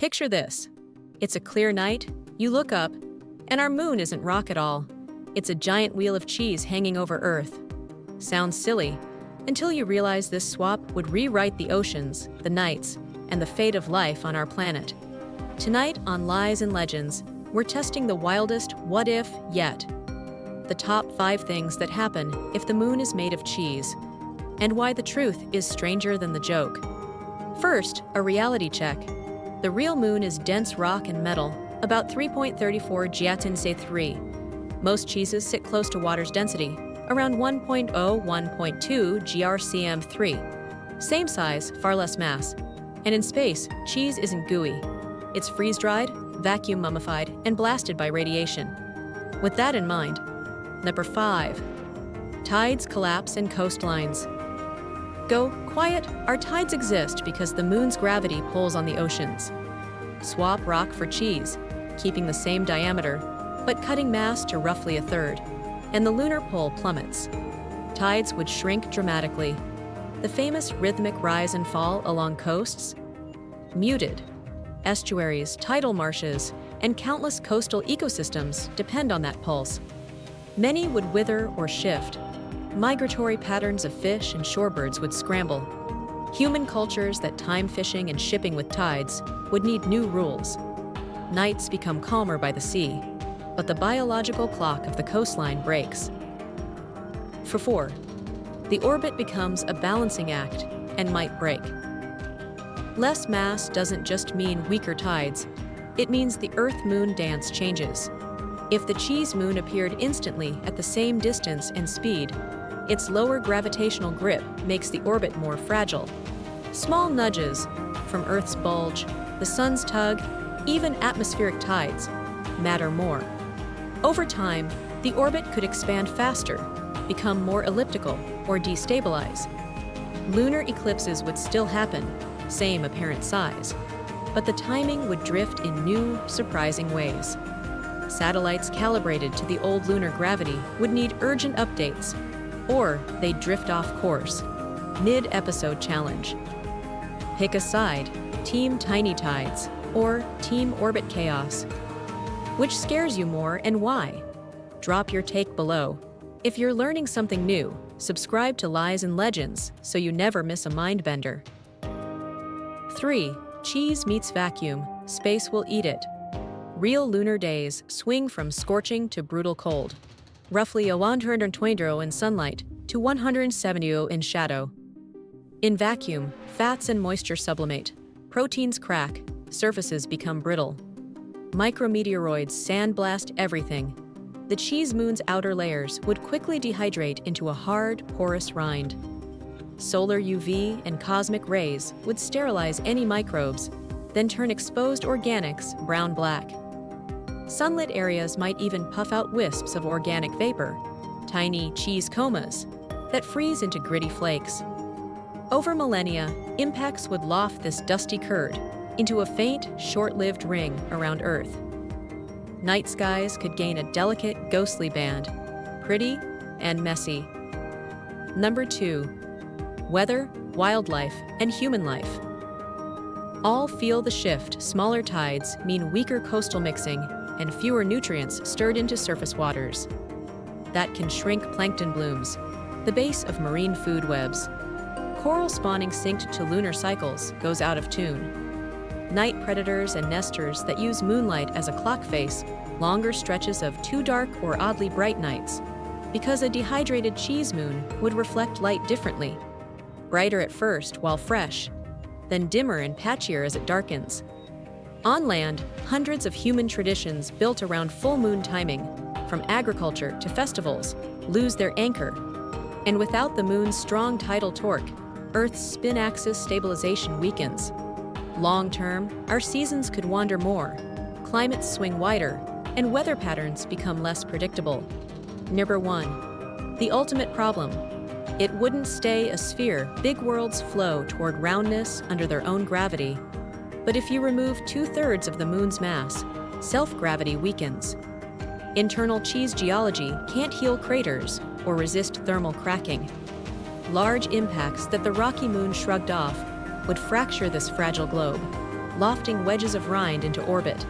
Picture this. It's a clear night, you look up, and our moon isn't rock at all. It's a giant wheel of cheese hanging over Earth. Sounds silly, until you realize this swap would rewrite the oceans, the nights, and the fate of life on our planet. Tonight on Lies and Legends, we're testing the wildest what if yet. The top 5 things that happen if the moon is made of cheese, and why the truth is stranger than the joke. First, a reality check. The real moon is dense rock and metal, about 3.34 Giatinse 3. Most cheeses sit close to water's density, around 1.0–1.2 grcm3. Same size, far less mass. And in space, cheese isn't gooey. It's freeze-dried, vacuum mummified, and blasted by radiation. With that in mind, Number 5. Tides collapse and coastlines. Go quiet, our tides exist because the moon's gravity pulls on the oceans. Swap rock for cheese, keeping the same diameter, but cutting mass to roughly a third, and the lunar pull plummets. Tides would shrink dramatically. The famous rhythmic rise and fall along coasts? Muted. Estuaries, tidal marshes, and countless coastal ecosystems depend on that pulse. Many would wither or shift. Migratory patterns of fish and shorebirds would scramble. Human cultures that time fishing and shipping with tides would need new rules. Nights become calmer by the sea, but the biological clock of the coastline breaks. For 4, the orbit becomes a balancing act and might break. Less mass doesn't just mean weaker tides, it means the Earth-Moon dance changes. If the cheese moon appeared instantly at the same distance and speed, its lower gravitational grip makes the orbit more fragile. Small nudges, from Earth's bulge, the sun's tug, even atmospheric tides, matter more. Over time, the orbit could expand faster, become more elliptical, or destabilize. Lunar eclipses would still happen, same apparent size, but the timing would drift in new, surprising ways. Satellites calibrated to the old lunar gravity would need urgent updates, or they'd drift off course. Mid-episode challenge. Pick a side, Team Tiny Tides, or Team Orbit Chaos. Which scares you more and why? Drop your take below. If you're learning something new, subscribe to Lies and Legends so you never miss a mind-bender. 3. Cheese meets vacuum, space will eat it. Real lunar days swing from scorching to brutal cold. Roughly 120 in sunlight to 170 in shadow. In vacuum, fats and moisture sublimate, proteins crack, surfaces become brittle. Micrometeoroids sandblast everything. The cheese moon's outer layers would quickly dehydrate into a hard, porous rind. Solar UV and cosmic rays would sterilize any microbes, then turn exposed organics brown-black. Sunlit areas might even puff out wisps of organic vapor, tiny cheese comas, that freeze into gritty flakes. Over millennia, impacts would loft this dusty curd into a faint, short-lived ring around Earth. Night skies could gain a delicate, ghostly band, pretty and messy. Number 2. Weather, wildlife, and human life. All feel the shift. Smaller tides mean weaker coastal mixing and fewer nutrients stirred into surface waters. That can shrink plankton blooms, the base of marine food webs. Coral spawning synced to lunar cycles goes out of tune. Night predators and nesters that use moonlight as a clock face longer stretches of too dark or oddly bright nights, because a dehydrated cheese moon would reflect light differently. Brighter at first while fresh, then dimmer and patchier as it darkens. On land, hundreds of human traditions built around full moon timing, from agriculture to festivals, lose their anchor. And without the moon's strong tidal torque, Earth's spin axis stabilization weakens. Long term, our seasons could wander more, climates swing wider, and weather patterns become less predictable. Number 1. The ultimate problem. It wouldn't stay a sphere. Big worlds flow toward roundness under their own gravity. But if you remove 2/3 of the moon's mass, self-gravity weakens. Internal cheese geology can't heal craters or resist thermal cracking. Large impacts that the rocky moon shrugged off would fracture this fragile globe. lofting wedges of rind into orbit.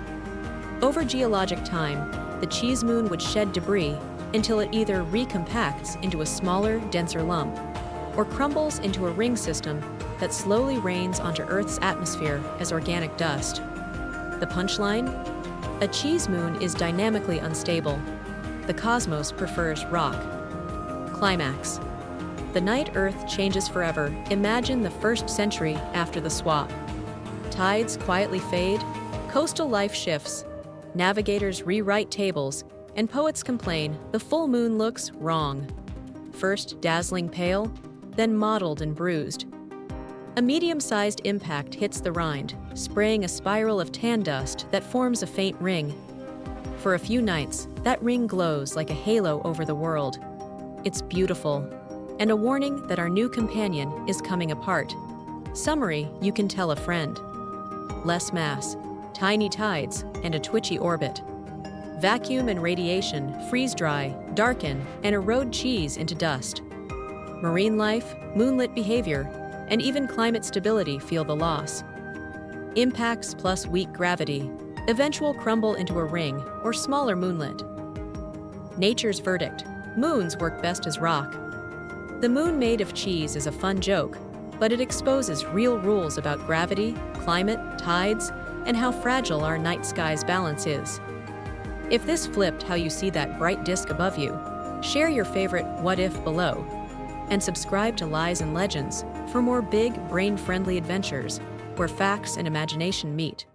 Over geologic time, the cheese moon would shed debris until it either recompacts into a smaller, denser lump, or crumbles into a ring system that slowly rains onto Earth's atmosphere as organic dust. The punchline? A cheese moon is dynamically unstable. The cosmos prefers rock. Climax. The night Earth changes forever. Imagine the first century after the swap. Tides quietly fade, coastal life shifts, navigators rewrite tables, and poets complain the full moon looks wrong. First dazzling pale, then mottled and bruised. A medium-sized impact hits the rind, spraying a spiral of tan dust that forms a faint ring. For a few nights, that ring glows like a halo over the world. It's beautiful, and a warning that our new companion is coming apart. Summary you can tell a friend. Less mass, tiny tides, and a twitchy orbit. Vacuum and radiation freeze-dry, darken, and erode cheese into dust. Marine life, moonlit behavior, and even climate stability feel the loss. Impacts plus weak gravity, eventual crumble into a ring or smaller moonlet. Nature's verdict: moons work best as rock. The moon made of cheese is a fun joke, but it exposes real rules about gravity, climate, tides, and how fragile our night sky's balance is. If this flipped how you see that bright disk above you, share your favorite what if below, and subscribe to Lies and Legends for more big, brain-friendly adventures where facts and imagination meet.